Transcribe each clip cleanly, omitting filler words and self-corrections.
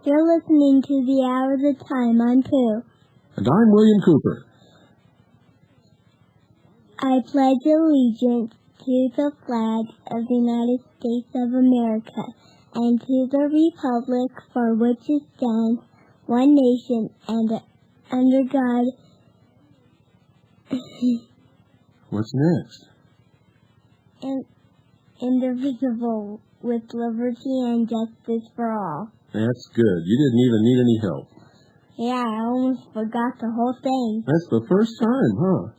You're listening to The Hour of the Time on Pooh. And I'm William Cooper. I pledge allegiance to the flag of the United States of America and to the republic for which it stands, one nation, and under God. What's next? Indivisible, with liberty and justice for all. That's good. You didn't even need any help. Yeah, I almost forgot the whole thing. That's the first time, huh?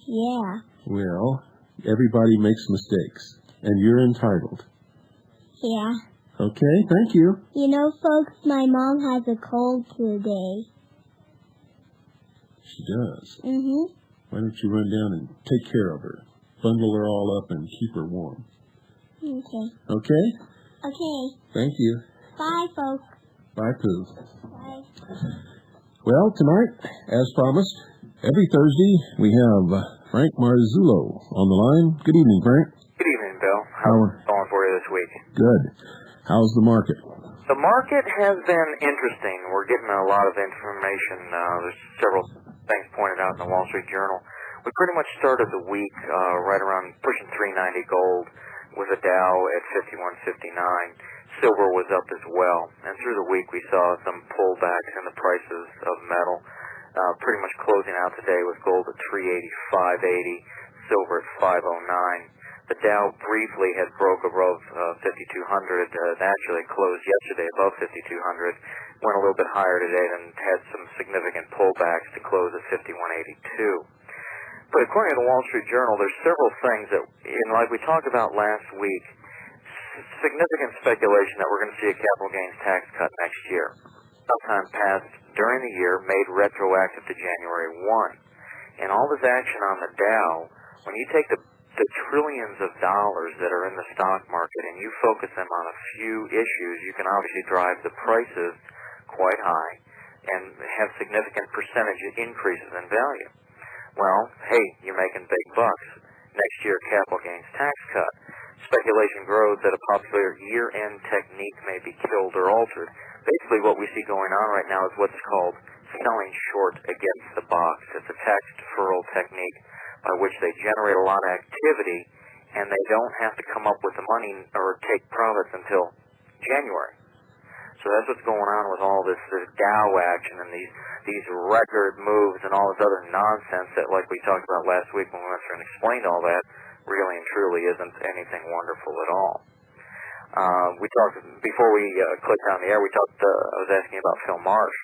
Yeah. Well, everybody makes mistakes, and you're entitled. Yeah. Okay, thank you. You know, folks, my mom has a cold today. She does? Mm-hmm. Why don't you run down and take care of her? Bundle her all up and keep her warm. Okay. Okay? Okay. Thank you. Bye, folks. Bye, Pooh. Bye. Well, tonight, as promised, every Thursday we have Frank Marzullo on the line. Good evening, Frank. Good evening, Bill. How's it going for you this week? Good. How's the market? The market has been interesting. We're getting a lot of information. There's several things pointed out in the Wall Street Journal. We pretty much started the week right around pushing 390 gold with a Dow at 51.59. Silver was up as well. And through the week we saw some pullbacks in the prices of metal. Pretty much closing out today with gold at 385.80, silver at 509. The Dow briefly had broke above 5,200. It actually closed yesterday above 5,200. Went a little bit higher today and had some significant pullbacks to close at 51.82. But according to the Wall Street Journal, there's several things that, like we talked about last week, significant speculation that we're going to see a capital gains tax cut next year. Sometime passed during the year, made retroactive to January 1. And all this action on the Dow, when you take the trillions of dollars that are in the stock market and you focus them on a few issues, you can obviously drive the prices quite high and have significant percentage increases in value. Well, hey, you're making big bucks. Next year, capital gains tax cut. Speculation grows that a popular year-end technique may be killed or altered. Basically, what we see going on right now is what's called selling short against the box. It's a tax deferral technique by which they generate a lot of activity, and they don't have to come up with the money or take profits until January. So that's what's going on with all this Dow action and these record moves and all this other nonsense that, like we talked about last week when we went through and explained all that, really and truly isn't anything wonderful at all. We talked, before we clicked on the air, I was asking about Phil Marsh.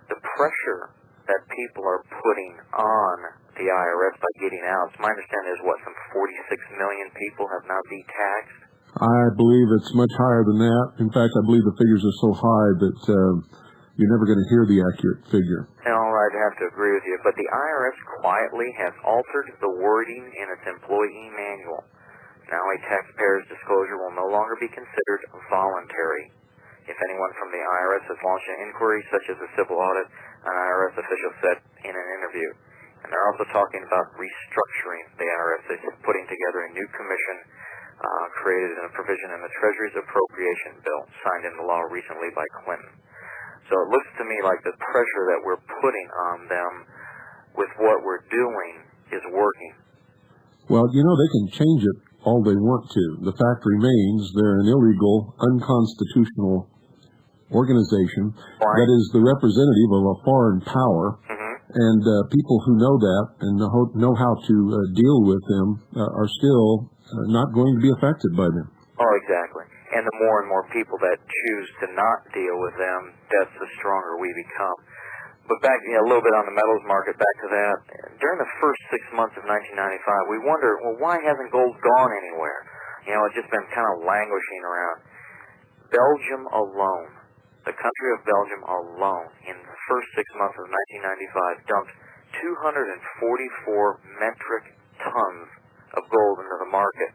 The pressure that people are putting on the IRS by getting out, my understanding is, some 46 million people have not been taxed? I believe it's much higher than that. In fact, I believe the figures are so high that you're never going to hear the accurate figure. No, I'd have to agree with you. But the IRS quietly has altered the wording in its employee manual. Now a taxpayer's disclosure will no longer be considered voluntary. If anyone from the IRS has launched an inquiry, such as a civil audit, an IRS official said in an interview. And they're also talking about restructuring the IRS. They're putting together a new commission created in a provision in the Treasury's appropriation bill, signed into law recently by Clinton. So it looks to me like the pressure that we're putting on them with what we're doing is working. Well, they can change it all they want to. The fact remains they're an illegal, unconstitutional organization that is the representative of a foreign power, And people who know that and know how to deal with them are still not going to be affected by them. Oh, exactly. And the more and more people that choose to not deal with them, that's the stronger we become. But back, a little bit on the metals market, back to that. During the first 6 months of 1995, we wonder, well, why hasn't gold gone anywhere? It's just been kind of languishing around. Belgium alone, the country of Belgium alone, in the first 6 months of 1995, dumped 244 metric tons of gold into the market.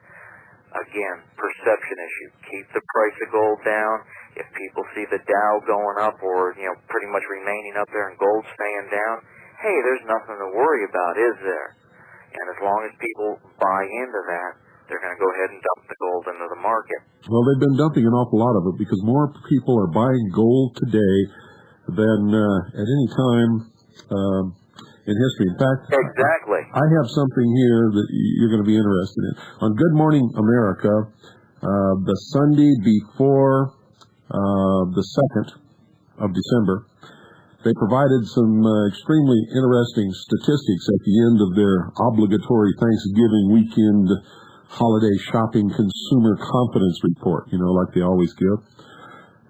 Again, perception issue. Keep the price of gold down. If people see the Dow going up or, pretty much remaining up there and gold staying down, hey, there's nothing to worry about, is there? And as long as people buy into that, they're going to go ahead and dump the gold into the market. Well, they've been dumping an awful lot of it because more people are buying gold today than at any time in history. In fact, exactly. I have something here that you're going to be interested in. On Good Morning America, the Sunday before the 2nd of December, they provided some extremely interesting statistics at the end of their obligatory Thanksgiving weekend holiday shopping consumer confidence report, like they always give.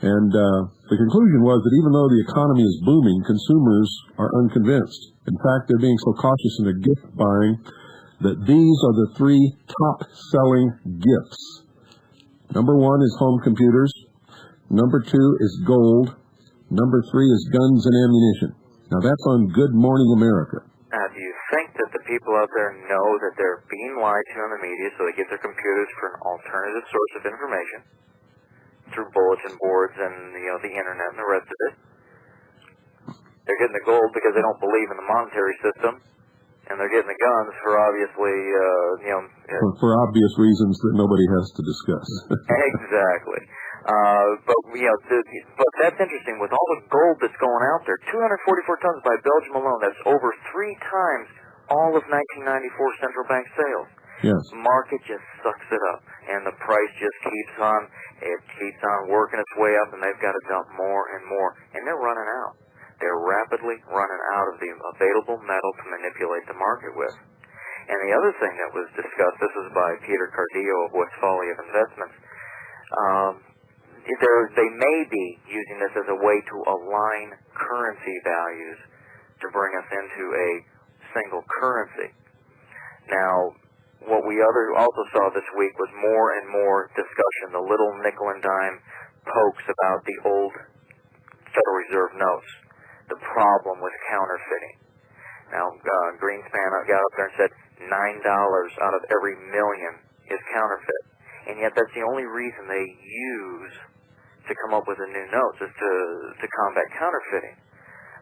And the conclusion was that even though the economy is booming, consumers are unconvinced. In fact, they're being so cautious in their gift buying that these are the 3 top-selling gifts. Number 1 is home computers. Number 2 is gold. Number 3 is guns and ammunition. Now, that's on Good Morning America. Now, do you think that the people out there know that they're being lied to in the media, so they get their computers for an alternative source of information through bulletin boards and, the internet and the rest of it? They're getting the gold because they don't believe in the monetary system, and they're getting the guns for obviously, for obvious reasons that nobody has to discuss. Exactly. But that's interesting. With all the gold that's going out there, 244 tons by Belgium alone, that's over 3 times all of 1994 central bank sales. Yes. The market just sucks it up, and the price just keeps on working its way up, and they've got to dump more and more, and they're running out. They're rapidly running out of the available metal to manipulate the market with. And the other thing that was discussed, this is by Peter Cardillo of Westphalia Investments, they may be using this as a way to align currency values to bring us into a single currency. Now, what we also saw this week was more and more discussion, the little nickel and dime pokes about the old Federal Reserve notes, the problem with counterfeiting. Now, Greenspan got up there and said $9 out of every million is counterfeit. And yet that's the only reason they use to come up with the new notes is to combat counterfeiting.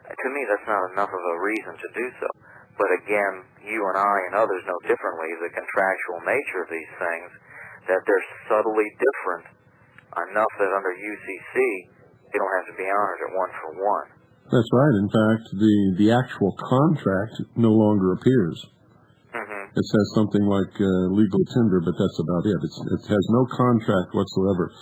To me, that's not enough of a reason to do so. But again, you and I and others know differently the contractual nature of these things, that they're subtly different enough that under UCC, they don't have to be honored at 1-for-1. That's right. In fact, the actual contract no longer appears. Mm-hmm. It says something like legal tender, but that's about it. It has no contract whatsoever,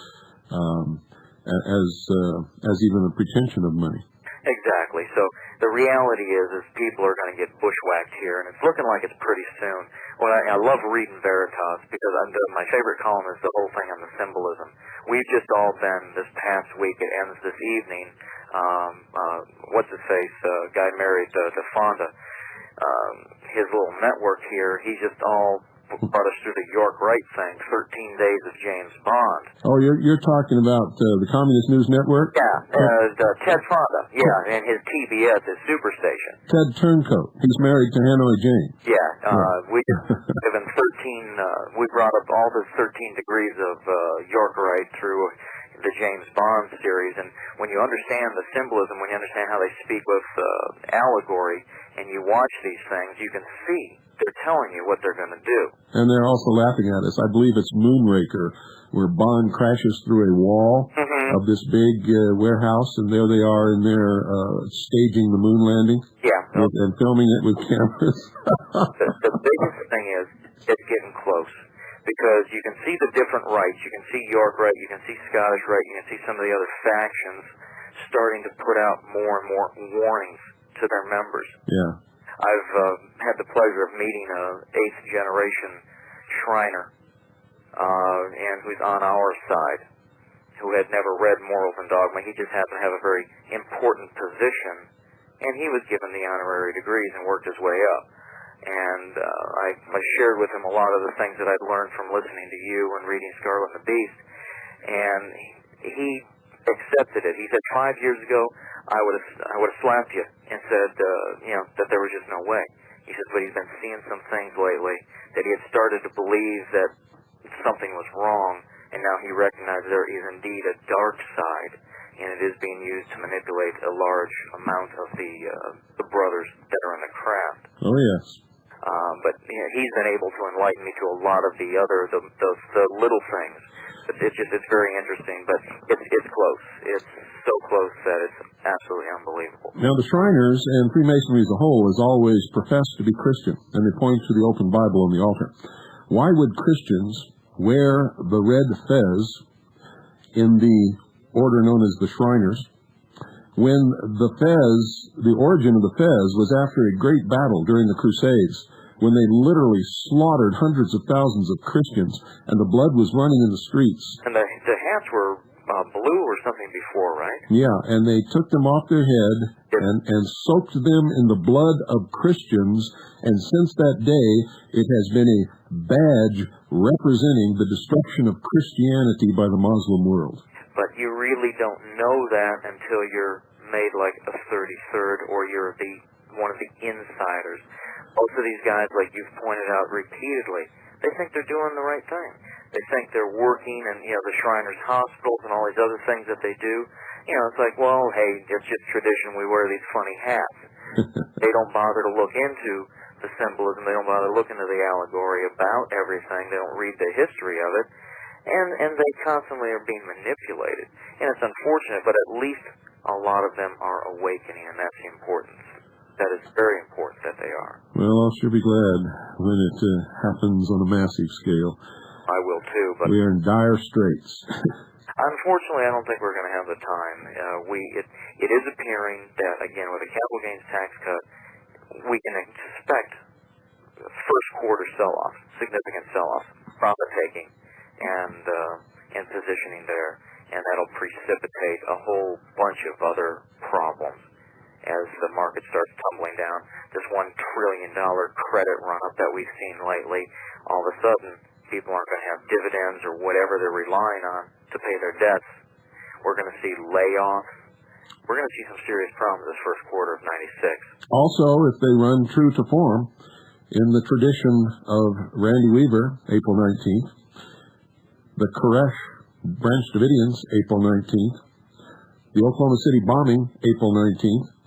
as even a pretension of money. Exactly. So the reality is people are going to get bushwhacked here, and it's looking like it's pretty soon. Well, I love reading Veritas because my favorite column is the whole thing on the symbolism. We've just all been, this past week, it ends this evening, what's-his-face, guy married to Fonda, his little network here, he just all brought us through the York Wright thing, 13 Days of James Bond. Oh, you're talking about the Communist News Network? Yeah, Ted Fonda, yeah, and his TBS, his Superstation. Ted Turncoat, he's married to Hanoi Jane. Yeah, we just given 13, we brought up all the 13 degrees of York Wright through the James Bond series, and when you understand the symbolism, when you understand how they speak with allegory, and you watch these things, you can see they're telling you what they're going to do. And they're also laughing at us. I believe it's Moonraker, where Bond crashes through a wall of this big warehouse, and there they are in there staging the moon landing. Yeah. And filming it with cameras. The biggest thing is it's getting close. Because you can see the different rights. You can see York Right, you can see Scottish Right, you can see some of the other factions starting to put out more and more warnings to their members. Yeah. I've had the pleasure of meeting a 8th generation Shriner, and who's on our side, who had never read Morals and Dogma. He just happened to have a very important position, and he was given the honorary degrees and worked his way up. And I shared with him a lot of the things that I'd learned from listening to you and reading Scarlet and the Beast, and he accepted it. He said 5 years ago I would have slapped you and said that there was just no way. He says, but he's been seeing some things lately that he had started to believe that something was wrong, and now he recognizes there is indeed a dark side, and it is being used to manipulate a large amount of the brothers that are in the craft. Oh yes. But he's been able to enlighten me to a lot of the little things. It's very interesting, but it's close. It's so close that it's absolutely unbelievable. Now, the Shriners and Freemasonry as a whole has always professed to be Christian, and they point to the open Bible on the altar. Why would Christians wear the red fez in the order known as the Shriners when the origin of the fez was after a great battle during the Crusades, when they literally slaughtered hundreds of thousands of Christians, and the blood was running in the streets. And the hats were blue or something before, right? Yeah, and they took them off their head and soaked them in the blood of Christians, and since that day, it has been a badge representing the destruction of Christianity by the Muslim world. But you really don't know that until you're made like a 33rd or you're one of the insiders. Most of these guys, like you've pointed out repeatedly, they think they're doing the right thing. They think they're working, and the Shriners Hospitals and all these other things that they do. It's like, well, hey, it's just tradition. We wear these funny hats. They don't bother to look into the symbolism. They don't bother to look into the allegory about everything. They don't read the history of it, and they constantly are being manipulated. And it's unfortunate, but at least a lot of them are awakening, and that's the importance. That is very important that they are. Well, I'll sure be glad when it happens on a massive scale. I will too, but we are in dire straits. Unfortunately, I don't think we're going to have the time. It is appearing that, again, with a capital gains tax cut, we can expect first quarter sell-off, significant sell-off, profit-taking, and positioning there, and that'll precipitate a whole bunch of other problems as the market starts tumbling down. This $1 trillion credit run-up that we've seen lately, all of a sudden, people aren't going to have dividends or whatever they're relying on to pay their debts. We're going to see layoffs. We're going to see some serious problems this first quarter of 96. Also, if they run true to form, in the tradition of Randy Weaver, April 19th, the Koresh Branch Davidians, April 19th, the Oklahoma City bombing, April 19th,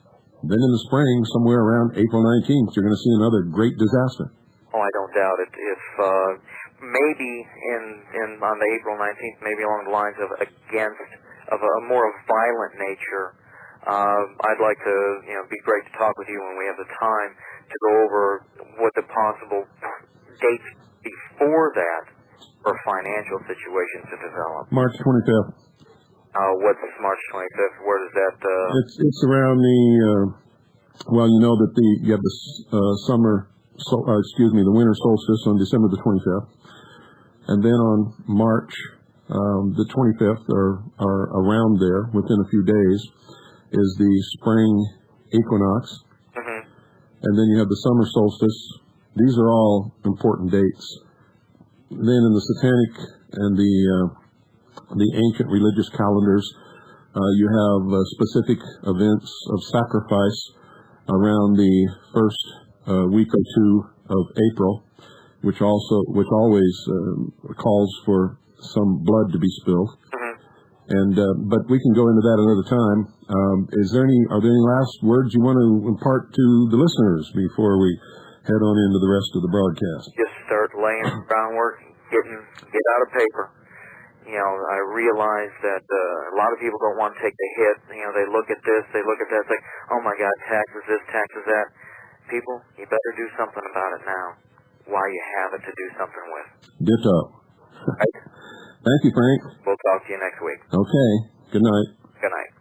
then in the spring, somewhere around April 19th, you're going to see another great disaster. Oh, I don't doubt it. If maybe on the April 19th, maybe along the lines of a more violent nature, I'd like to, be great to talk with you when we have the time to go over what the possible dates before that for financial situations to develop. March 25th. What's March 25th? Where does that? It's around the. You know that you have the the winter solstice on December the 25th, and then on March the 25th, or around there, within a few days, is the spring equinox, and then you have the summer solstice. These are all important dates. Then in the satanic and the ancient religious calendars, you have specific events of sacrifice around the first week or two of April, which always calls for some blood to be spilled. But we can go into that another time. Are there any last words you want to impart to the listeners before we head on into the rest of the broadcast? Just start laying groundwork, get out of paper. I realize that a lot of people don't want to take the hit. They look at this, they look at that, it's like, oh my God, taxes this, taxes that. People, you better do something about it now while you have it to do something with. Ditto. Right? Thank you, Frank. We'll talk to you next week. Okay. Good night. Good night.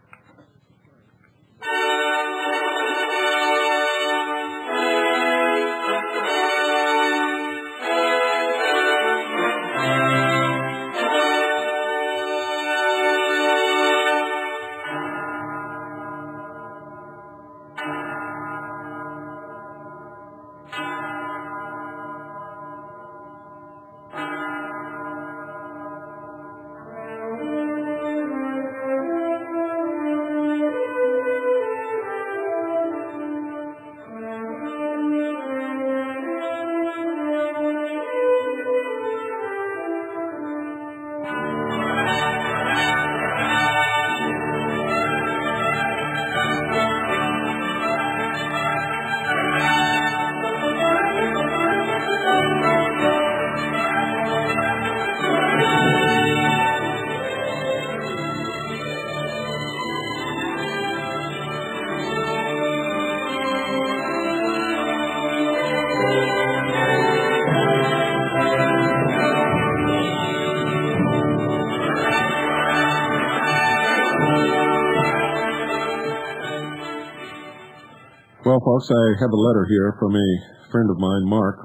Well, folks, I have a letter here from a friend of mine, Mark,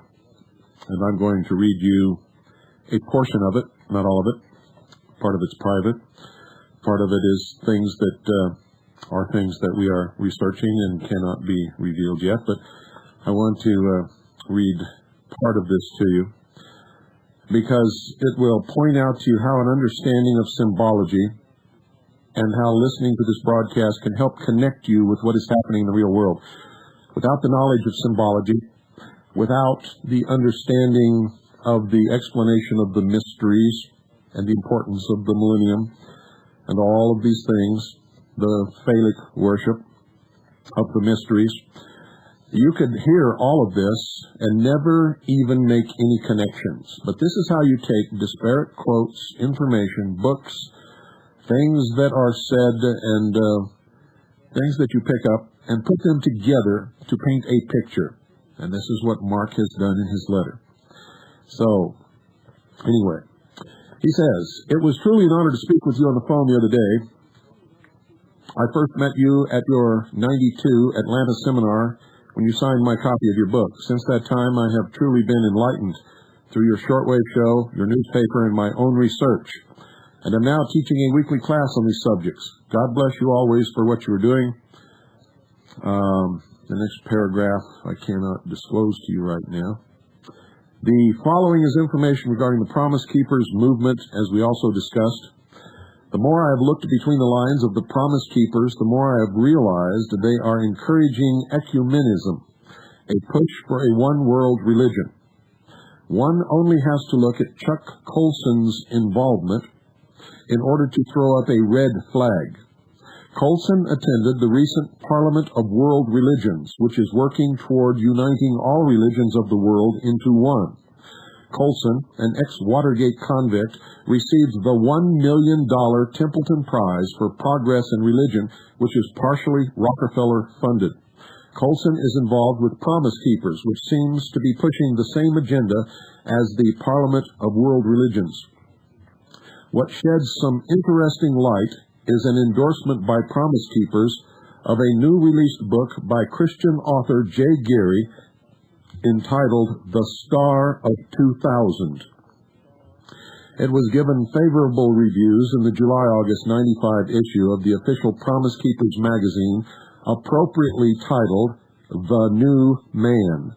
and I'm going to read you a portion of it, not all of it. Part of it's private. Part of it is things that are things that we are researching and cannot be revealed yet, but I want to read part of this to you because it will point out to you how an understanding of symbology and how listening to this broadcast can help connect you with what is happening in the real world. Without the knowledge of symbology, without the understanding of the explanation of the mysteries and the importance of the millennium and all of these things, the phallic worship of the mysteries, you could hear all of this and never even make any connections. But this is how you take disparate quotes, information, books, things that are said, and things that you pick up, and put them together to paint a picture. And this is what Mark has done in his letter. So, anyway, he says, "It was truly an honor to speak with you on the phone the other day. I first met you at your 92 Atlanta seminar when you signed my copy of your book. Since that time, I have truly been enlightened through your shortwave show, your newspaper, and my own research. And I'm now teaching a weekly class on these subjects. God bless you always for what you are doing." The next paragraph I cannot disclose to you right now. "The following is information regarding the Promise Keepers movement, as we also discussed. The more I have looked between the lines of the Promise Keepers, the more I have realized they are encouraging ecumenism, a push for a one-world religion. One only has to look at Chuck Colson's involvement in order to throw up a red flag. Colson attended the recent Parliament of World Religions, which is working toward uniting all religions of the world into one. Colson, an ex-Watergate convict, received the $1 million Templeton Prize for Progress in Religion, which is partially Rockefeller-funded. Colson is involved with Promise Keepers, which seems to be pushing the same agenda as the Parliament of World Religions. What sheds some interesting light is an endorsement by Promise Keepers of a new released book by Christian author Jay Gary entitled The Star of 2000. It was given favorable reviews in the July-August 95 issue of the official Promise Keepers magazine, appropriately titled The New Man.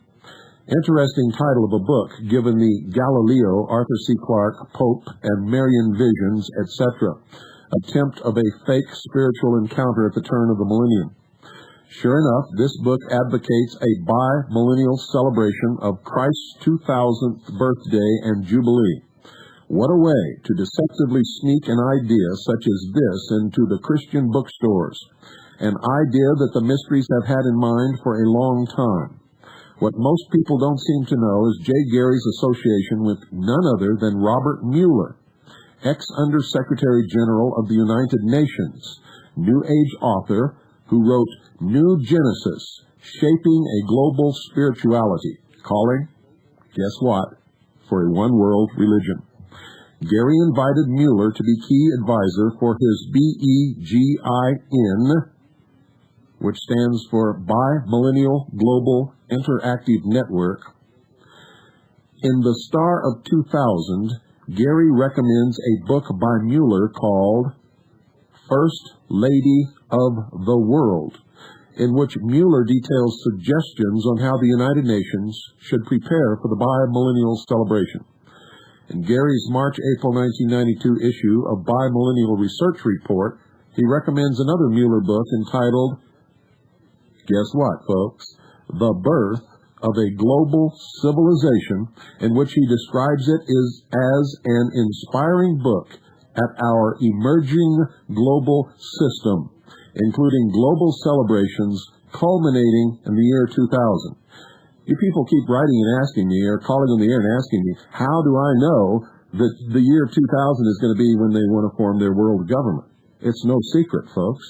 Interesting title of a book, given the Galileo, Arthur C. Clarke, Pope, and Marian visions, etc. Attempt of a fake spiritual encounter at the turn of the millennium. Sure enough, this book advocates a bi-millennial celebration of Christ's 2000th birthday and jubilee. What a way to deceptively sneak an idea such as this into the Christian bookstores, an idea that the mysteries have had in mind for a long time. What most people don't seem to know is Jay Gary's association with none other than Robert Mueller, ex-Undersecretary General of the United Nations, New Age author who wrote New Genesis, Shaping a Global Spirituality, calling, guess what, for a one-world religion. Gary invited Mueller to be key advisor for his BEGIN, which stands for Bi-Millennial Global Interactive Network. In The Star of 2000, Gary recommends a book by Mueller called First Lady of the World, in which Mueller details suggestions on how the United Nations should prepare for the bi-millennial celebration. In Gary's March-April 1992 issue of Bi-Millennial Research Report, he recommends another Mueller book entitled, guess what, folks, The Birth of a Global Civilization, in which he describes it as an inspiring book at our emerging global system, including global celebrations culminating in the year 2000. You people keep writing and asking me, or calling on the air and asking me, how do I know that the year 2000 is going to be when they want to form their world government? It's no secret, folks.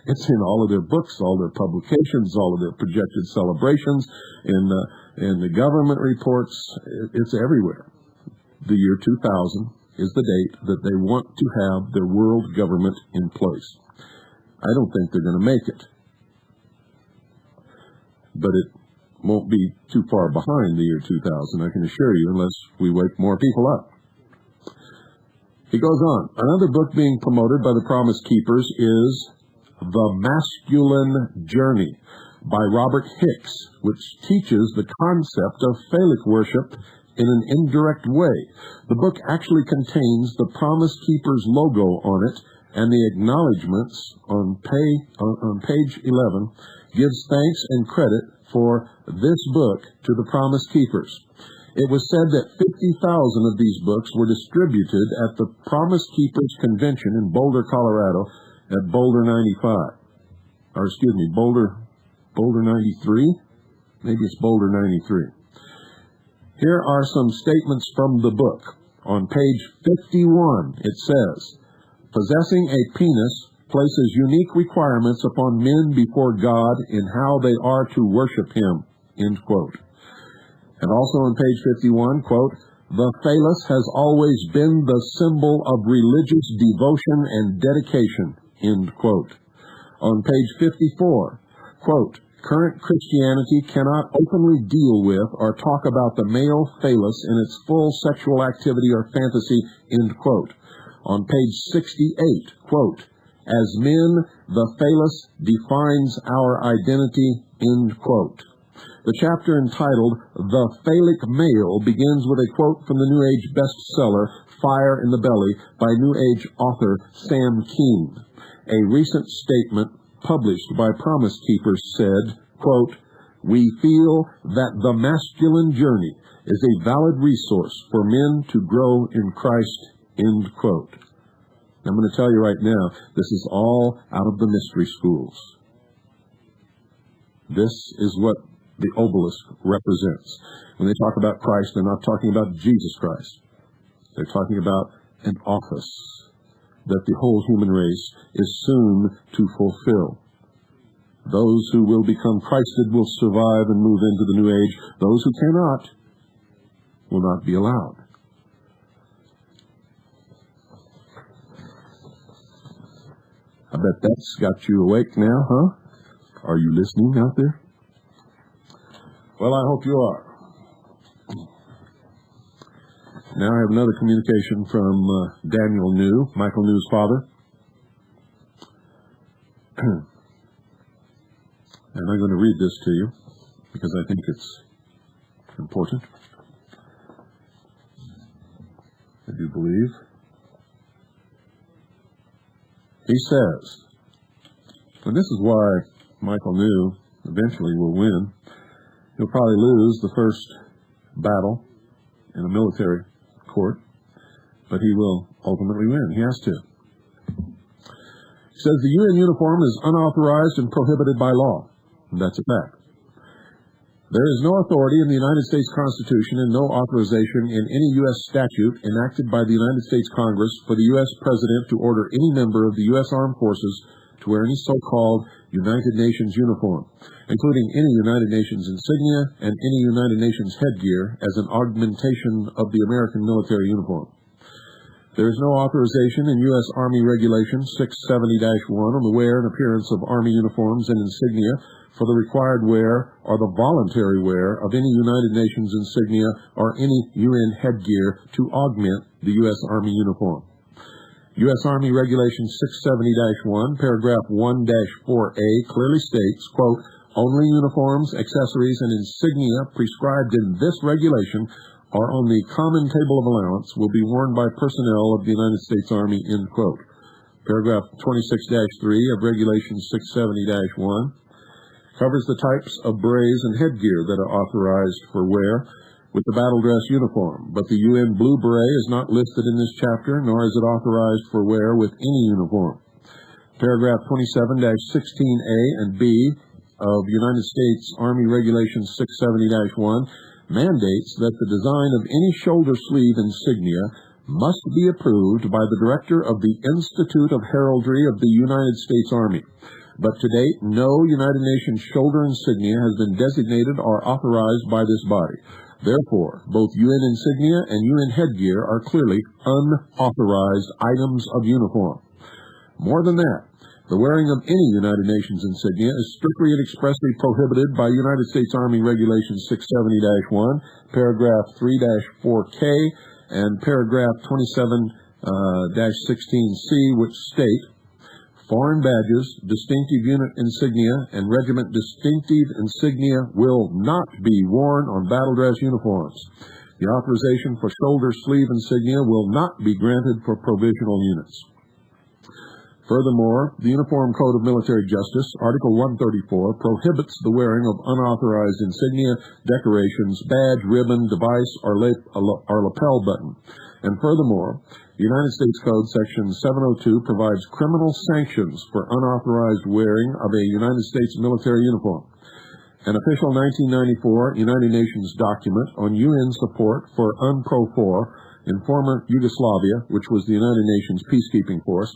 It's in all of their books, all their publications, all of their projected celebrations, in the government reports. It's everywhere. The year 2000 is the date that they want to have their world government in place. I don't think they're going to make it. but it won't be too far behind the year 2000, I can assure you, unless we wake more people up. He goes on. Another book being promoted by the Promise Keepers is The Masculine Journey by Robert Hicks, which teaches the concept of phallic worship in an indirect way. The book actually contains the Promise Keepers logo on it, and the acknowledgments on page 11 gives thanks and credit for this book to the Promise Keepers. It was said that 50,000 of these books were distributed at the Promise Keepers Convention in Boulder, Colorado, at Boulder 93? Maybe it's Boulder 93. Here are some statements from the book. On page 51, it says, "Possessing a penis places unique requirements upon men before God in how they are to worship Him," end quote. And also on page 51, quote, "The phallus has always been the symbol of religious devotion and dedication," end quote. On page 54, quote, "Current Christianity cannot openly deal with or talk about the male phallus in its full sexual activity or fantasy," end quote. On page 68, quote, "As men, the phallus defines our identity," end quote. The chapter entitled "The Phallic Male" begins with a quote from the New Age bestseller Fire in the Belly by New Age author Sam Keene. A recent statement published by Promise Keepers said, quote, "We feel that the masculine journey is a valid resource for men to grow in Christ," end quote. I'm going to tell you right now, this is all out of the mystery schools. This is what the obelisk represents. When they talk about Christ, they're not talking about Jesus Christ. They're talking about an office that the whole human race is soon to fulfill. Those who will become Christed will survive and move into the new age. Those who cannot will not be allowed. I bet that's got you awake now, huh? Are you listening out there? Well, I hope you are. Now I have another communication from Daniel New, Michael New's father. And I'm going to read this to you because I think it's important. I do believe. He says, and this is why Michael New eventually will win. He'll probably lose the first battle in a military court, but he will ultimately win. He has to. He says the UN uniform is unauthorized and prohibited by law. And that's a fact. There is no authority in the United States Constitution and no authorization in any U.S. statute enacted by the United States Congress for the U.S. President to order any member of the U.S. Armed Forces to wear any so-called United Nations uniform, including any United Nations insignia and any United Nations headgear as an augmentation of the American military uniform. There is no authorization in U.S. Army Regulation 670-1 on the wear and appearance of Army uniforms and insignia for the required wear or the voluntary wear of any United Nations insignia or any UN headgear to augment the U.S. Army uniform. U.S. Army Regulation 670-1, paragraph 1-4A clearly states, quote, "Only uniforms, accessories, and insignia prescribed in this regulation or on the common table of allowance will be worn by personnel of the United States Army," end quote. Paragraph 26-3 of Regulation 670-1 covers the types of berets and headgear that are authorized for wear with the battle dress uniform, but the UN blue beret is not listed in this chapter, nor is it authorized for wear with any uniform. Paragraph 27-16A and B of United States Army Regulation 670-1 mandates that the design of any shoulder sleeve insignia must be approved by the director of the Institute of Heraldry of the United States Army. But to date, no United Nations shoulder insignia has been designated or authorized by this body. Therefore, both UN insignia and UN headgear are clearly unauthorized items of uniform. More than that, The wearing of any United Nations insignia is strictly and expressly prohibited by United States Army Regulations 670-1, paragraph 3-4K, and paragraph 27-16C, which state, foreign badges, distinctive unit insignia, and regiment distinctive insignia will not be worn on battle dress uniforms. The authorization for shoulder sleeve insignia will not be granted for provisional units. Furthermore, the Uniform Code of Military Justice, Article 134, prohibits the wearing of unauthorized insignia, decorations, badge, ribbon, device, or lapel button. And furthermore, the United States Code, Section 702, provides criminal sanctions for unauthorized wearing of a United States military uniform. An official 1994 United Nations document on UN support for UNPROFOR in former Yugoslavia, which was the United Nations peacekeeping force,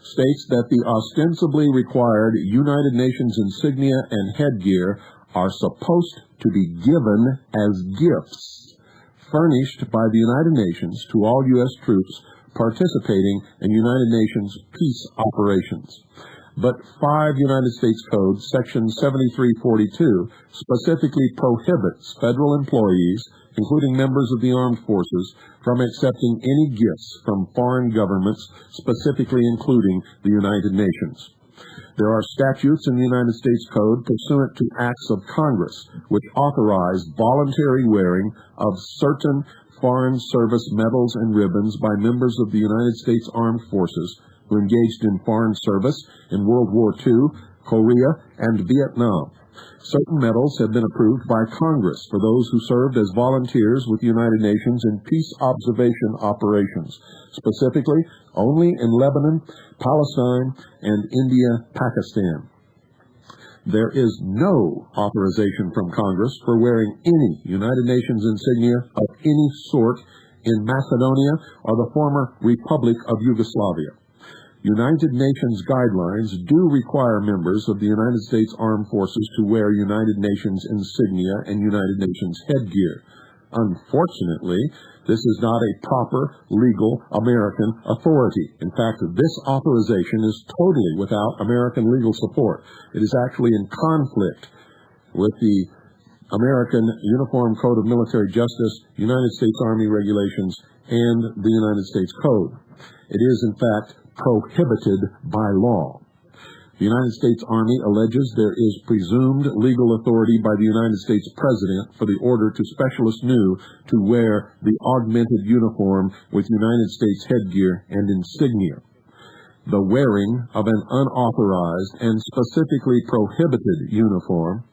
states that the ostensibly required United Nations insignia and headgear are supposed to be given as gifts, furnished by the United Nations to all U.S. troops participating in United Nations peace operations. But 5 United States Code, Section 7342, specifically prohibits federal employees, including members of the armed forces, from accepting any gifts from foreign governments, specifically including the United Nations. There are statutes in the United States Code pursuant to acts of Congress which authorize voluntary wearing of certain foreign service medals and ribbons by members of the United States Armed Forces who engaged in foreign service in World War II, Korea, and Vietnam. Certain medals have been approved by Congress for those who served as volunteers with the United Nations in peace observation operations, specifically only in Lebanon, Palestine, and India, Pakistan. There is no authorization from Congress for wearing any United Nations insignia of any sort in Macedonia or the former Republic of Yugoslavia. United Nations guidelines do require members of the United States Armed Forces to wear United Nations insignia and United Nations headgear. Unfortunately, this is not a proper, legal American authority. In fact, this authorization is totally without American legal support. It is actually in conflict with the American Uniform Code of Military Justice, United States Army Regulations, and the United States Code. It is, in fact, prohibited by law. The United States Army alleges there is presumed legal authority by the United States President for the order to specialists new to wear the augmented uniform with United States headgear and insignia. The wearing of an unauthorized and specifically prohibited uniform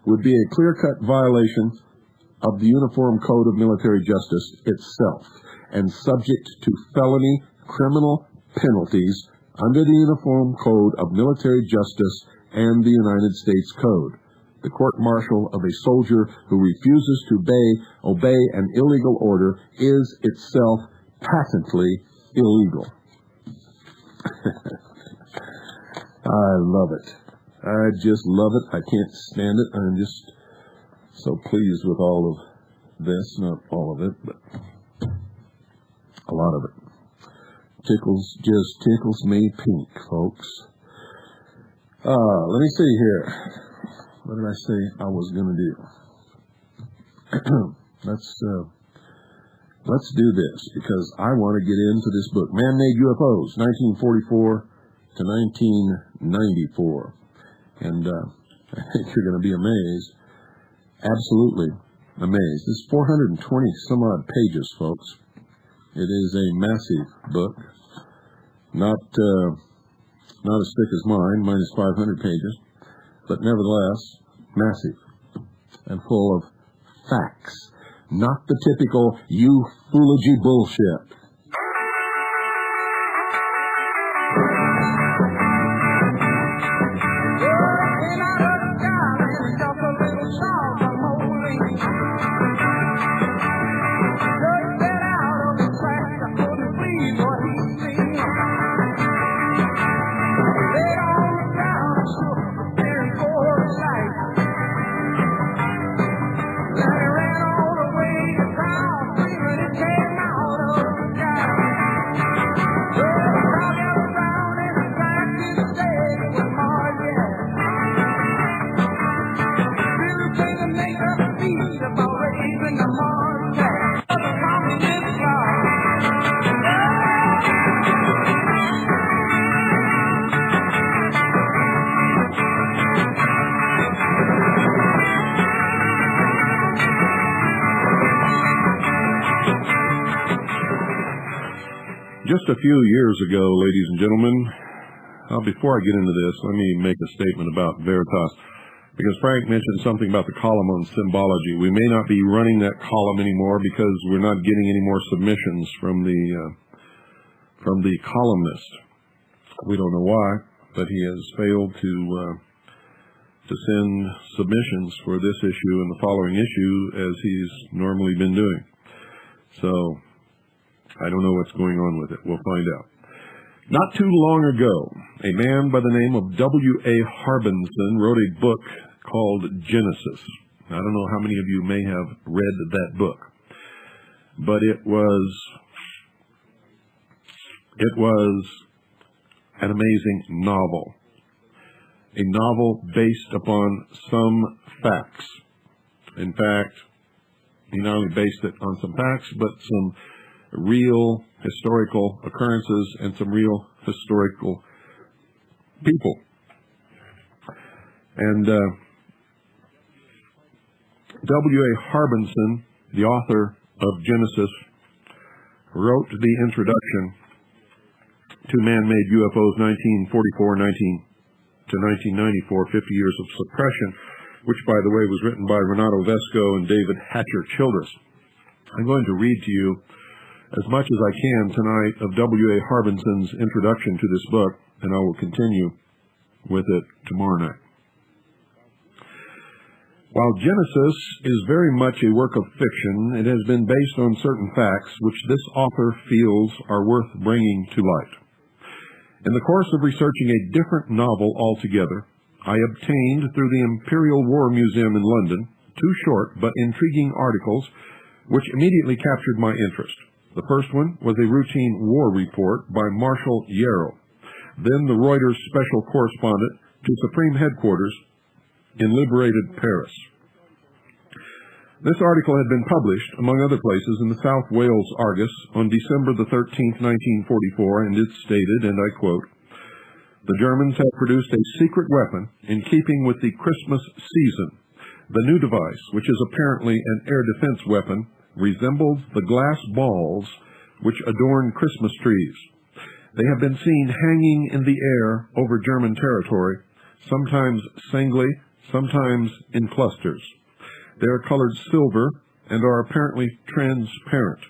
would be a clear-cut violation of the Uniform Code of Military Justice itself and subject to felony criminal penalties under the Uniform Code of Military Justice and the United States Code. The court-martial of a soldier who refuses to obey an illegal order is itself patently illegal. I love it. I just love it. I can't stand it. I'm just so pleased with all of this. Not all of it, but a lot of it. Just tickles me pink, folks. Let me see here. What did I say I was going to do? Let's do this, because I want to get into this book, Man-Made UFOs, 1944 to 1994. And I think you're going to be amazed, absolutely amazed. This is 420 some odd pages, folks. It is a massive book, not as thick as mine. Mine is 500 pages, but nevertheless massive and full of facts, not the typical ufology bullshit. Just a few years ago, ladies and gentlemen, before I get into this, let me make a statement about Veritas, because Frank mentioned something about the column on symbology. We may not be running that column anymore because we're not getting any more submissions from the columnist. We don't know why, but he has failed to send submissions for this issue and the following issue as he's normally been doing. So I don't know what's going on with it. We'll find out. Not too long ago, a man by the name of W.A. Harbinson wrote a book called Genesis. I don't know how many of you may have read that book, but it was an amazing novel. A novel based upon some facts. In fact, he not only based it on some facts, but some real historical occurrences and some real historical people. And W.A. Harbinson, the author of Genesis, wrote the introduction to Man-Made UFOs 1944 to 1994, 50 Years of Suppression, which, by the way, was written by Renato Vesco and David Hatcher Childress. I'm going to read to you as much as I can tonight of W.A. Harbinson's introduction to this book, and I will continue with it tomorrow night. While Genesis is very much a work of fiction, it has been based on certain facts which this author feels are worth bringing to light. In the course of researching a different novel altogether, I obtained through the Imperial War Museum in London 2 short but intriguing articles which immediately captured my interest. The first one was a routine war report by Marshal Yarrow, then the Reuters special correspondent to Supreme Headquarters in liberated Paris. This article had been published, among other places, in the South Wales Argus on December the 13th, 1944, and it stated, and I quote, "The Germans have produced a secret weapon in keeping with the Christmas season. The new device, which is apparently an air defense weapon, resembles the glass balls which adorn Christmas trees. They have been seen hanging in the air over German territory, sometimes singly, sometimes in clusters. They are colored silver and are apparently transparent."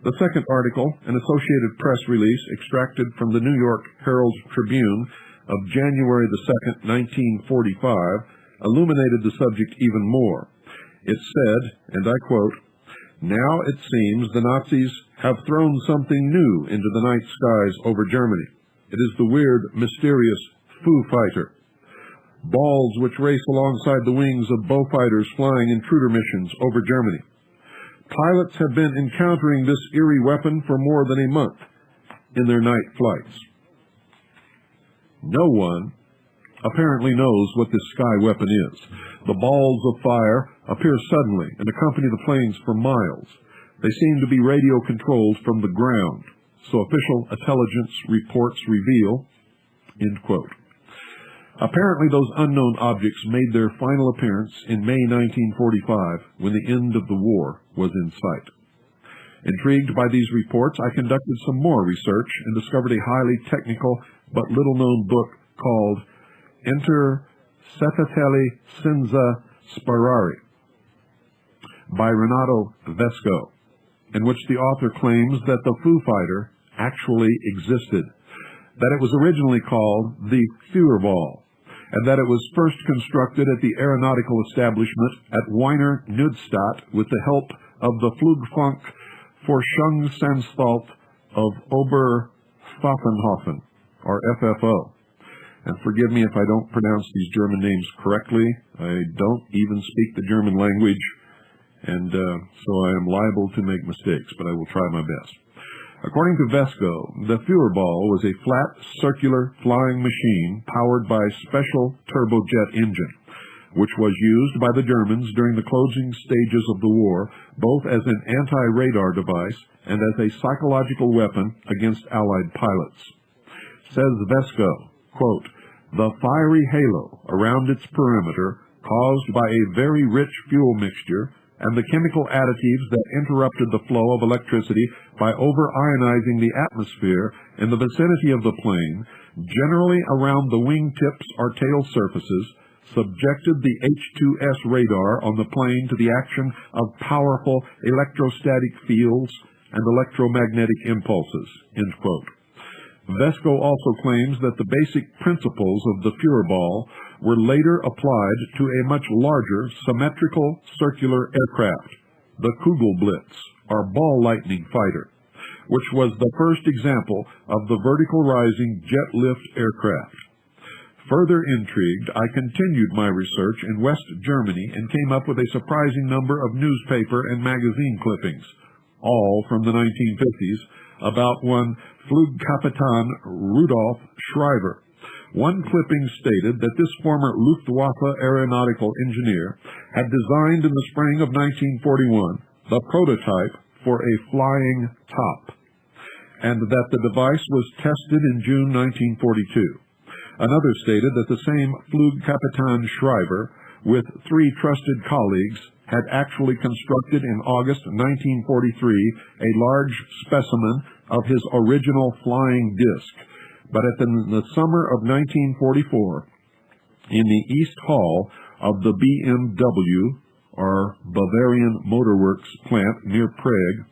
The second article, an Associated Press release extracted from the New York Herald Tribune of January the 2nd, 1945, illuminated the subject even more. It said, and I quote, "Now it seems the Nazis have thrown something new into the night skies over Germany. It is the weird, mysterious Foo Fighter. Balls which race alongside the wings of Beaufighters flying intruder missions over Germany. Pilots have been encountering this eerie weapon for more than a month in their night flights." No one apparently knows what this sky weapon is. The balls of fire appear suddenly and accompany the planes for miles. They seem to be radio-controlled from the ground, so official intelligence reports reveal, end quote. Apparently those unknown objects made their final appearance in May 1945, when the end of the war was in sight. Intrigued by these reports, I conducted some more research and discovered a highly technical but little-known book called Inter Settatelli Senza Sparari by Renato Vesco, in which the author claims that the Foo Fighter actually existed, that it was originally called the Führerball, and that it was first constructed at the aeronautical establishment at Wiener Neustadt with the help of the Flugfunk Forschungsanstalt of Oberpfaffenhofen, or FFO. And forgive me if I don't pronounce these German names correctly. I don't even speak the German language, and so I am liable to make mistakes, but I will try my best. According to Vesco, the Führerball was a flat, circular flying machine powered by a special turbojet engine, which was used by the Germans during the closing stages of the war, both as an anti-radar device and as a psychological weapon against Allied pilots. Says Vesco, quote, "The fiery halo around its perimeter, caused by a very rich fuel mixture, and the chemical additives that interrupted the flow of electricity by over-ionizing the atmosphere in the vicinity of the plane, generally around the wingtips or tail surfaces, subjected the H-2S radar on the plane to the action of powerful electrostatic fields and electromagnetic impulses." End quote. Vesco also claims that the basic principles of the Führerball were later applied to a much larger symmetrical circular aircraft, the Kugelblitz, or ball lightning fighter, which was the first example of the vertical rising jet lift aircraft. Further intrigued, I continued my research in West Germany and came up with a surprising number of newspaper and magazine clippings, all from the 1950s, about one Flugkapitän Rudolf Schreiber. One clipping stated that this former Luftwaffe aeronautical engineer had designed in the spring of 1941 the prototype for a flying top, and that the device was tested in June 1942. Another stated that the same Flugkapitän Schreiber, with 3 trusted colleagues, had actually constructed in August 1943 a large specimen of his original flying disc, but in the summer of 1944, in the East Hall of the BMW, or Bavarian Motor Works plant near Prague,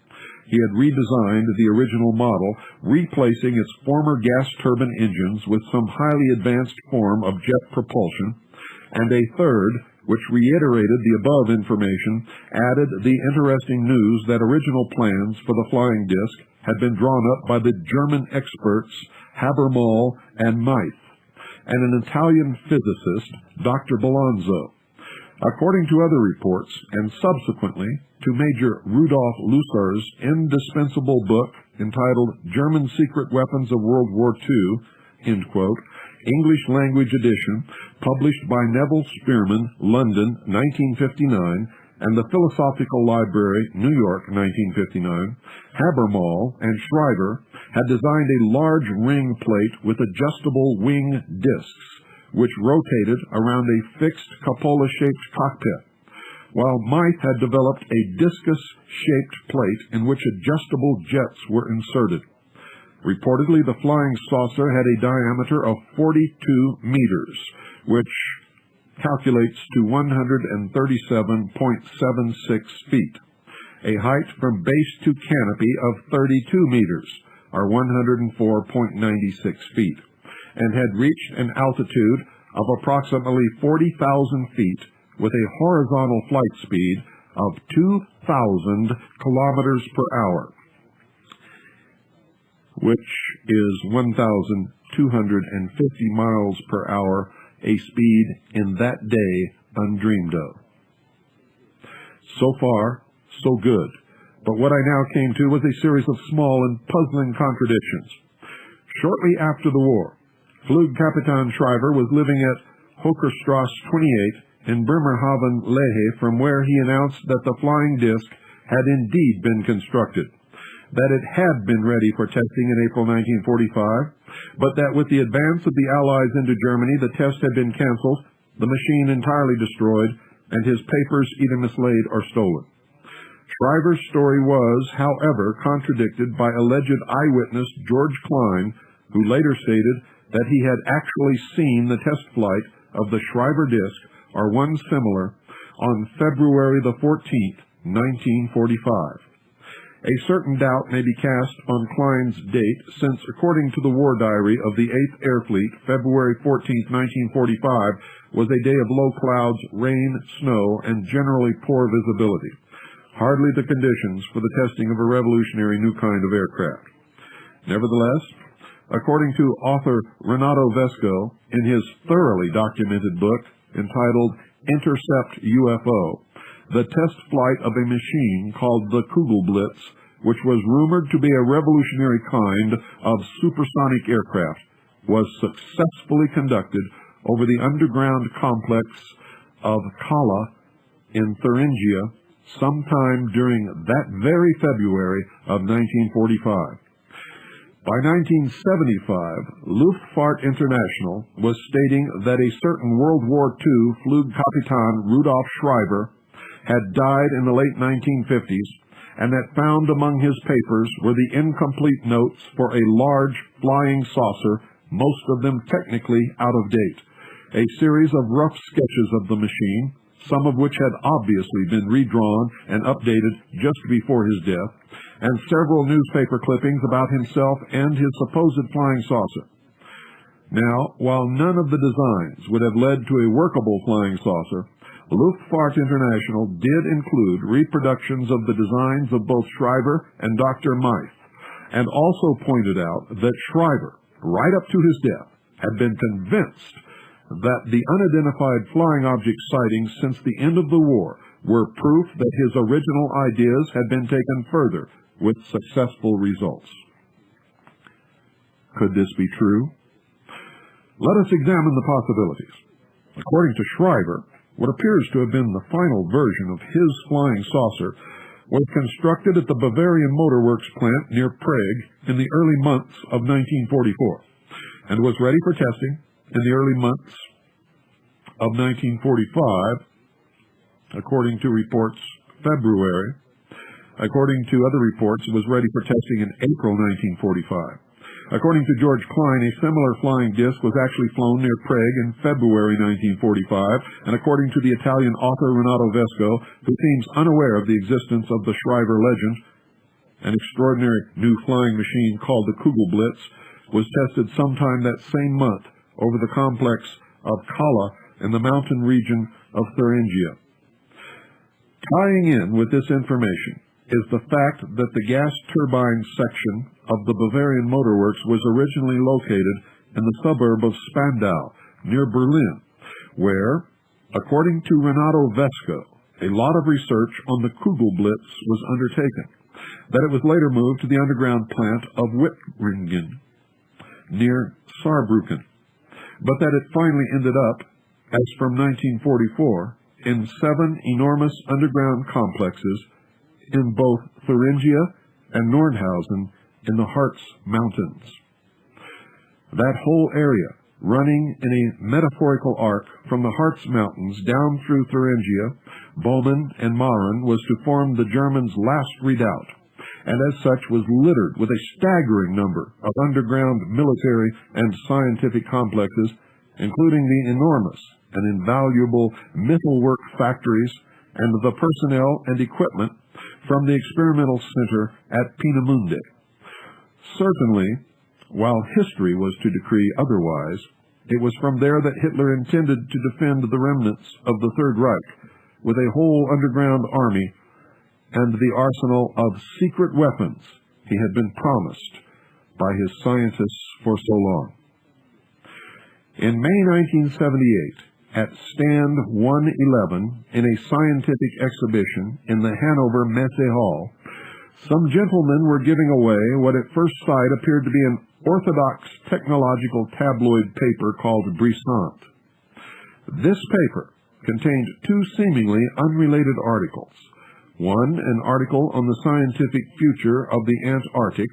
he had redesigned the original model, replacing its former gas turbine engines with some highly advanced form of jet propulsion, and a third, which reiterated the above information, added the interesting news that original plans for the flying disc had been drawn up by the German experts Habermal and Meith, and an Italian physicist, Dr. Bolonzo. According to other reports, and subsequently to Major Rudolf Lusar's indispensable book entitled German Secret Weapons of World War II, end quote, English language edition, published by Neville Spearman, London, 1959, and the Philosophical Library, New York, 1959, Habermal and Schreiber had designed a large ring plate with adjustable wing discs, which rotated around a fixed cupola-shaped cockpit, while Meith had developed a discus-shaped plate in which adjustable jets were inserted. Reportedly, the flying saucer had a diameter of 42 meters, which calculates to 137.76 feet, a height from base to canopy of 32 meters, or 104.96 feet, and had reached an altitude of approximately 40,000 feet with a horizontal flight speed of 2,000 kilometers per hour, which is 1,250 miles per hour, a speed in that day undreamed of. So far, so good. But what I now came to was a series of small and puzzling contradictions. Shortly after the war, Flugkapitän Schreiber was living at Hocherstrasse 28 in Bremerhaven, Lehe, from where he announced that the flying disc had indeed been constructed, that it had been ready for testing in April 1945, but that with the advance of the Allies into Germany, the test had been canceled, the machine entirely destroyed, and his papers either mislaid or stolen. Schreiber's story was, however, contradicted by alleged eyewitness George Klein, who later stated that he had actually seen the test flight of the Schreiber disc, or one similar, on February the 14th, 1945. A certain doubt may be cast on Klein's date, since, according to the War Diary of the 8th Air Fleet, February 14, 1945, was a day of low clouds, rain, snow, and generally poor visibility. Hardly the conditions for the testing of a revolutionary new kind of aircraft. Nevertheless, according to author Renato Vesco, in his thoroughly documented book entitled Intercept UFO, the test flight of a machine called the Kugelblitz, which was rumored to be a revolutionary kind of supersonic aircraft, was successfully conducted over the underground complex of Kala in Thuringia sometime during that very February of 1945. By 1975, Luftfahrt International was stating that a certain World War II Flugkapitän Rudolf Schreiber had died in the late 1950s, and that found among his papers were the incomplete notes for a large flying saucer, most of them technically out of date, a series of rough sketches of the machine, some of which had obviously been redrawn and updated just before his death, and several newspaper clippings about himself and his supposed flying saucer. Now, while none of the designs would have led to a workable flying saucer, Luftfahrt International did include reproductions of the designs of both Schreiber and Dr. Meith, and also pointed out that Schreiber, right up to his death, had been convinced that the unidentified flying object sightings since the end of the war were proof that his original ideas had been taken further with successful results. Could this be true? Let us examine the possibilities. According to Schreiber, what appears to have been the final version of his flying saucer was constructed at the Bavarian Motor Works plant near Prague in the early months of 1944 and was ready for testing in the early months of 1945, according to reports, February. According to other reports, it was ready for testing in April 1945. According to George Klein, a similar flying disc was actually flown near Prague in February 1945, and according to the Italian author Renato Vesco, who seems unaware of the existence of the Schreiber legend, an extraordinary new flying machine called the Kugelblitz was tested sometime that same month over the complex of Kala in the mountain region of Thuringia. Tying in with this information is the fact that the gas turbine section of the Bavarian Motor Works was originally located in the suburb of Spandau, near Berlin, where, according to Renato Vesco, a lot of research on the Kugelblitz was undertaken, that it was later moved to the underground plant of Wittringen, near Saarbrücken, but that it finally ended up, as from 1944, in 7 enormous underground complexes in both Thuringia and Nordhausen in the Harz Mountains. That whole area, running in a metaphorical arc from the Harz Mountains down through Thuringia, Bomen, and Maren, was to form the Germans' last redoubt, and as such was littered with a staggering number of underground military and scientific complexes, including the enormous and invaluable metalwork factories and the personnel and equipment from the experimental center at Peenemünde. Certainly, while history was to decree otherwise, it was from there that Hitler intended to defend the remnants of the Third Reich with a whole underground army and the arsenal of secret weapons he had been promised by his scientists for so long. In May 1978, at Stand 111 in a scientific exhibition in the Hanover Messe Hall, some gentlemen were giving away what at first sight appeared to be an orthodox technological tabloid paper called Brisant. This paper contained 2 seemingly unrelated articles. One, an article on the scientific future of the Antarctic,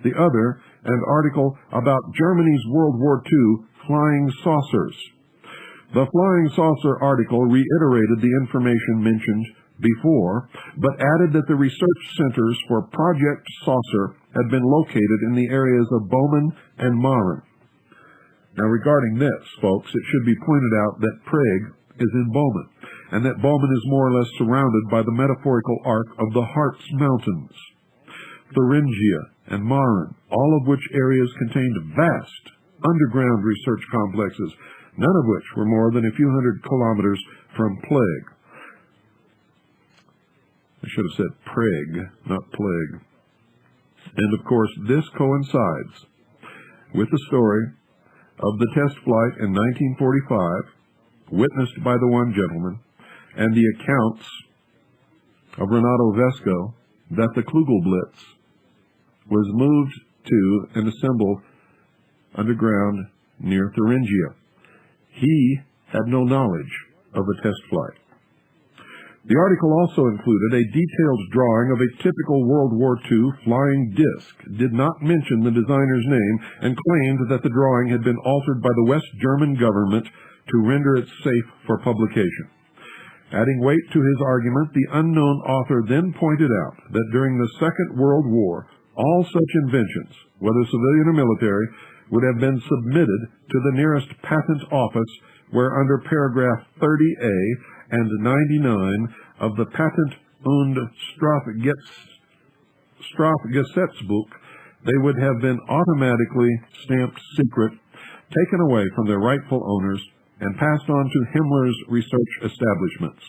the other, an article about Germany's World War II flying saucers. The flying saucer article reiterated the information mentioned before, but added that the research centers for Project Saucer had been located in the areas of Bomen and Maren. Now, regarding this, folks, it should be pointed out that Prague is in Bomen, and that Bomen is more or less surrounded by the metaphorical arc of the Harz Mountains. Thuringia and Maren, all of which areas contained vast underground research complexes, none of which were more than a few hundred kilometers from Prague. I should have said Prague, not plague. And of course, this coincides with the story of the test flight in 1945, witnessed by the one gentleman, and the accounts of Renato Vesco that the Kugelblitz was moved to and assembled underground near Thuringia. He had no knowledge of a test flight. The article also included a detailed drawing of a typical World War II flying disc, did not mention the designer's name, and claimed that the drawing had been altered by the West German government to render it safe for publication. Adding weight to his argument, the unknown author then pointed out that during the Second World War, all such inventions, whether civilian or military, would have been submitted to the nearest patent office, where under paragraph 30A and 99 of the Patent- und Strafgesetzbuch, they would have been automatically stamped secret, taken away from their rightful owners, and passed on to Himmler's research establishments.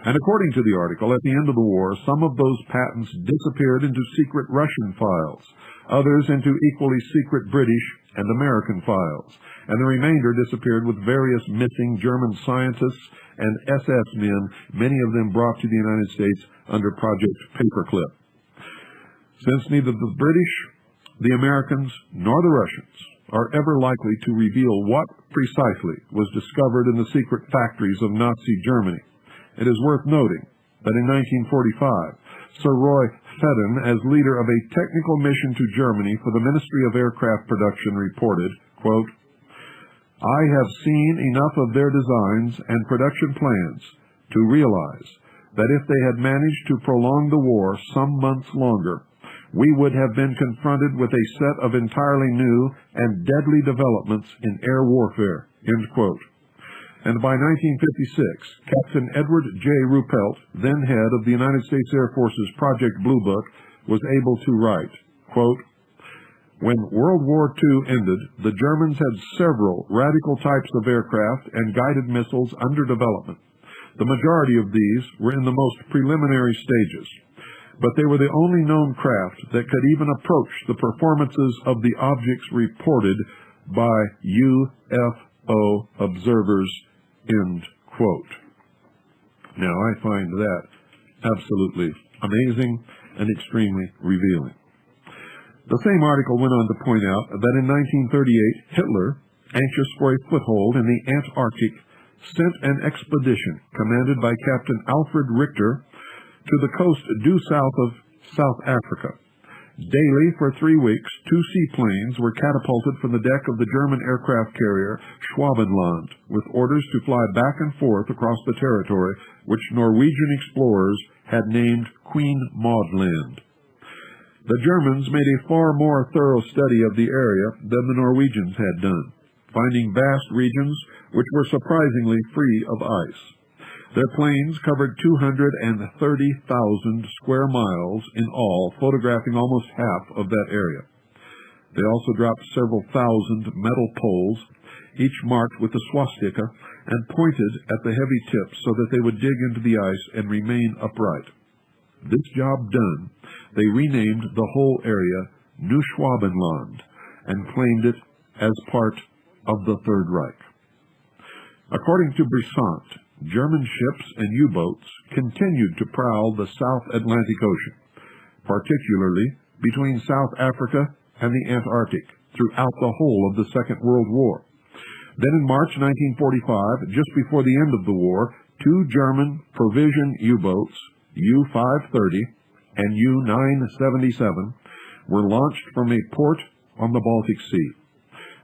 And according to the article, at the end of the war, some of those patents disappeared into secret Russian files, others into equally secret British and American files, and the remainder disappeared with various missing German scientists and SS men, many of them brought to the United States under Project Paperclip. Since neither the British, the Americans, nor the Russians are ever likely to reveal what precisely was discovered in the secret factories of Nazi Germany, it is worth noting that in 1945, Sir Roy Fedden, as leader of a technical mission to Germany for the Ministry of Aircraft Production, reported, quote, "I have seen enough of their designs and production plans to realize that if they had managed to prolong the war some months longer, we would have been confronted with a set of entirely new and deadly developments in air warfare," end quote. And by 1956, Captain Edward J. Ruppelt, then head of the United States Air Force's Project Blue Book, was able to write, quote, "When World War II ended, the Germans had several radical types of aircraft and guided missiles under development. The majority of these were in the most preliminary stages, but they were the only known craft that could even approach the performances of the objects reported by UFO observers," end quote. Now, I find that absolutely amazing and extremely revealing. The same article went on to point out that in 1938, Hitler, anxious for a foothold in the Antarctic, sent an expedition commanded by Captain Alfred Richter to the coast due south of South Africa. Daily, for 3 weeks, 2 seaplanes were catapulted from the deck of the German aircraft carrier Schwabenland, with orders to fly back and forth across the territory which Norwegian explorers had named Queen Maud Land. The Germans made a far more thorough study of the area than the Norwegians had done, finding vast regions which were surprisingly free of ice. Their planes covered 230,000 square miles in all, photographing almost half of that area. They also dropped several thousand metal poles, each marked with the swastika, and pointed at the heavy tips so that they would dig into the ice and remain upright. This job done, they renamed the whole area New Schwabenland and claimed it as part of the Third Reich. According to Brisant, German ships and U-boats continued to prowl the South Atlantic Ocean, particularly between South Africa and the Antarctic, throughout the whole of the Second World War. Then in March 1945, just before the end of the war, 2 German provision U-boats, U-530 and U-977, were launched from a port on the Baltic Sea.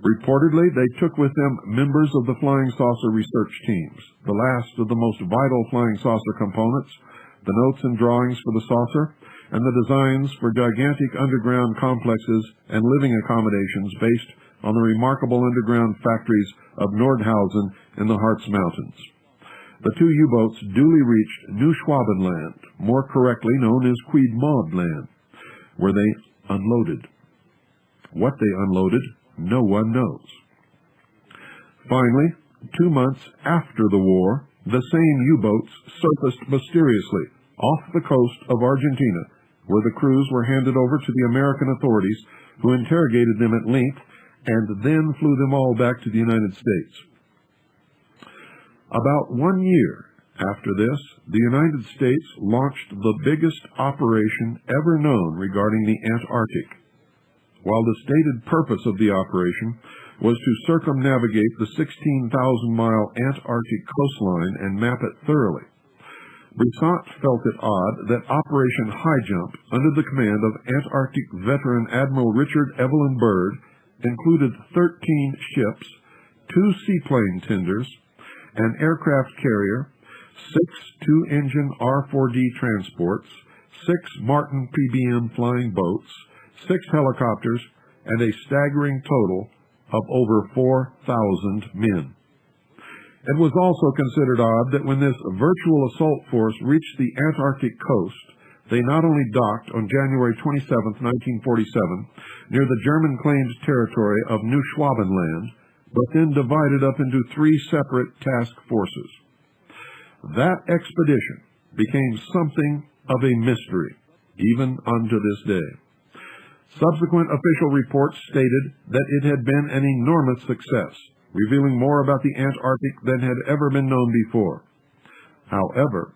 Reportedly, they took with them members of the flying saucer research teams, the last of the most vital flying saucer components, the notes and drawings for the saucer, and the designs for gigantic underground complexes and living accommodations based on the remarkable underground factories of Nordhausen in the Harz Mountains. The 2 U-boats duly reached New Schwabenland, more correctly known as Queen Maud Land, where they unloaded. What they unloaded, no one knows. Finally, 2 months after the war, the same U-boats surfaced mysteriously off the coast of Argentina, where the crews were handed over to the American authorities, who interrogated them at length and then flew them all back to the United States. About 1 year after this, the United States launched the biggest operation ever known regarding the Antarctic. While the stated purpose of the operation was to circumnavigate the 16,000-mile Antarctic coastline and map it thoroughly, Brisant felt it odd that Operation High Jump, under the command of Antarctic veteran Admiral Richard Evelyn Byrd, included 13 ships, 2 seaplane tenders, an aircraft carrier, 6 two-engine R-4D transports, 6 Martin PBM flying boats, 6 helicopters, and a staggering total of over 4,000 men. It was also considered odd that when this virtual assault force reached the Antarctic coast, they not only docked on January 27, 1947, near the German-claimed territory of New Schwabenland, but then divided up into 3 separate task forces. That expedition became something of a mystery, even unto this day. Subsequent official reports stated that it had been an enormous success, revealing more about the Antarctic than had ever been known before. However,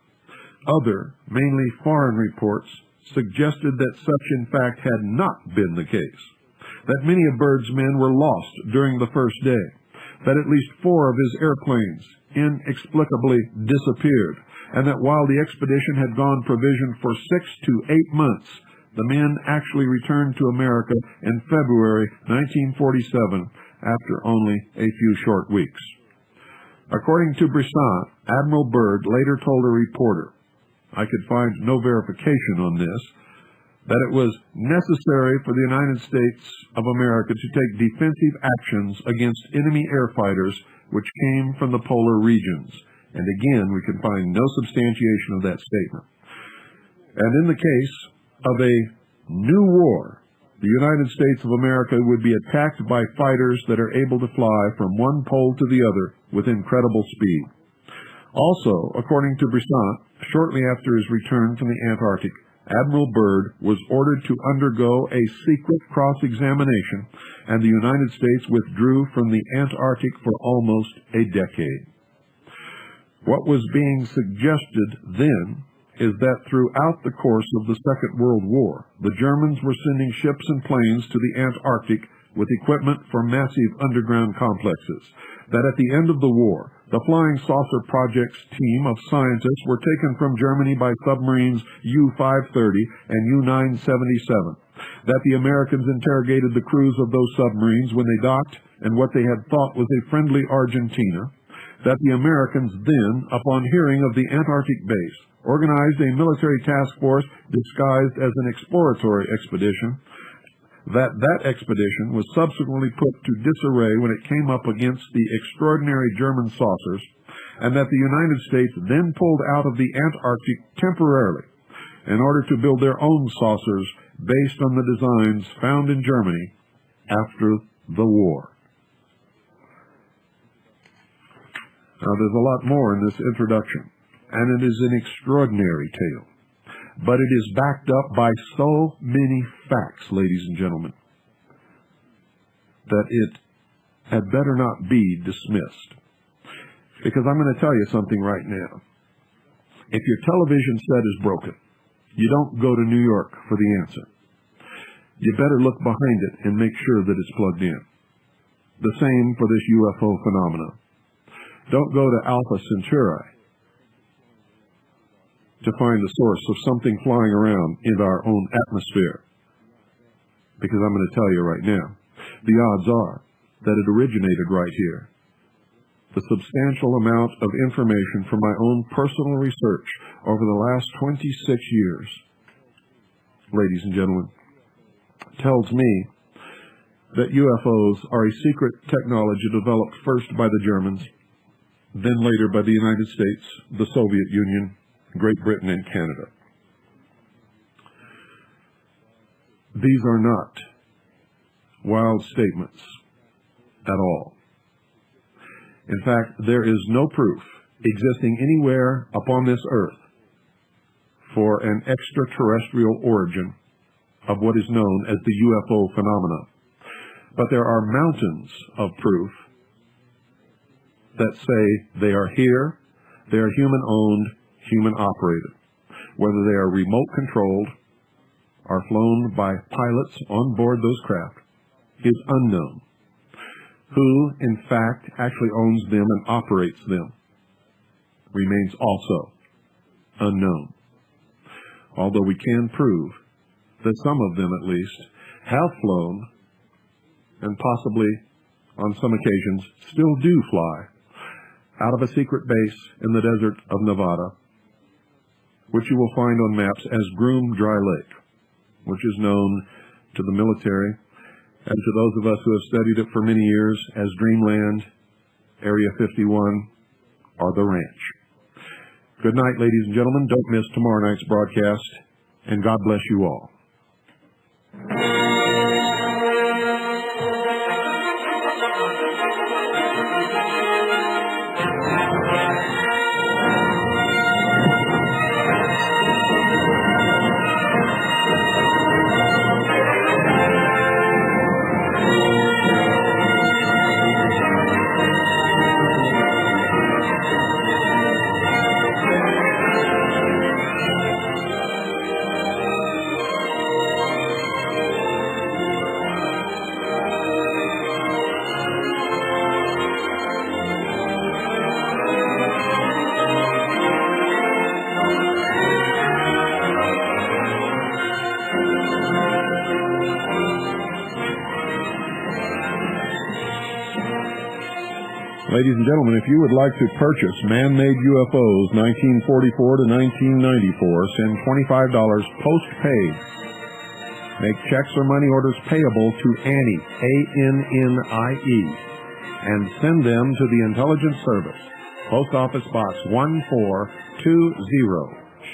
other, mainly foreign reports suggested that such in fact had not been the case, that many of Byrd's men were lost during the first day, that at least 4 of his airplanes inexplicably disappeared, and that while the expedition had gone provisioned for 6 to 8 months, the men actually returned to America in February 1947 after only a few short weeks. According to Brisson, Admiral Byrd later told a reporter, I could find no verification on this, that it was necessary for the United States of America to take defensive actions against enemy air fighters which came from the polar regions. And again, we can find no substantiation of that statement. And in the case of a new war, the United States of America would be attacked by fighters that are able to fly from one pole to the other with incredible speed. Also, according to Brisson, shortly after his return from the Antarctic, Admiral Byrd was ordered to undergo a secret cross-examination, and the United States withdrew from the Antarctic for almost a decade. What was being suggested then is that throughout the course of the Second World War, the Germans were sending ships and planes to the Antarctic with equipment for massive underground complexes, that at the end of the war, the Flying Saucer Project's team of scientists were taken from Germany by submarines U-530 and U-977, that the Americans interrogated the crews of those submarines when they docked and what they had thought was a friendly Argentina, that the Americans then, upon hearing of the Antarctic base, organized a military task force disguised as an exploratory expedition, that expedition was subsequently put to disarray when it came up against the extraordinary German saucers, and that the United States then pulled out of the Antarctic temporarily in order to build their own saucers based on the designs found in Germany after the war. Now, there's a lot more in this introduction, and it is an extraordinary tale. But it is backed up by so many facts, ladies and gentlemen, that it had better not be dismissed. Because I'm going to tell you something right now. If your television set is broken, you don't go to New York for the answer. You better look behind it and make sure that it's plugged in. The same for this UFO phenomenon. Don't go to Alpha Centauri to find the source of something flying around in our own atmosphere. Because I'm going to tell you right now, the odds are that it originated right here. The substantial amount of information from my own personal research over the last 26 years, ladies and gentlemen, tells me that UFOs are a secret technology developed first by the Germans, then later by the United States, the Soviet Union, Great Britain, and Canada. These are not wild statements at all. In fact, there is no proof existing anywhere upon this earth for an extraterrestrial origin of what is known as the UFO phenomenon. But there are mountains of proof that say they are here, they are human-owned, human-operated. Whether they are remote-controlled or flown by pilots on board those craft is unknown. Who, in fact, actually owns them and operates them remains also unknown. Although we can prove that some of them, at least, have flown and possibly, on some occasions, still do fly. out of a secret base in the desert of Nevada, which you will find on maps as Groom Dry Lake, which is known to the military and to those of us who have studied it for many years as Dreamland, Area 51, or the Ranch. Good night, ladies and gentlemen. Don't miss tomorrow night's broadcast, and God bless you all. Ladies and gentlemen, if you would like to purchase man-made UFOs 1944 to 1994, send $25 post-paid. Make checks or money orders payable to Annie, A-N-N-I-E, and send them to the Intelligence Service, Post Office Box 1420,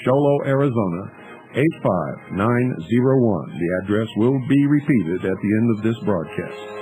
Sholo, Arizona, 85901. The address will be repeated at the end of this broadcast.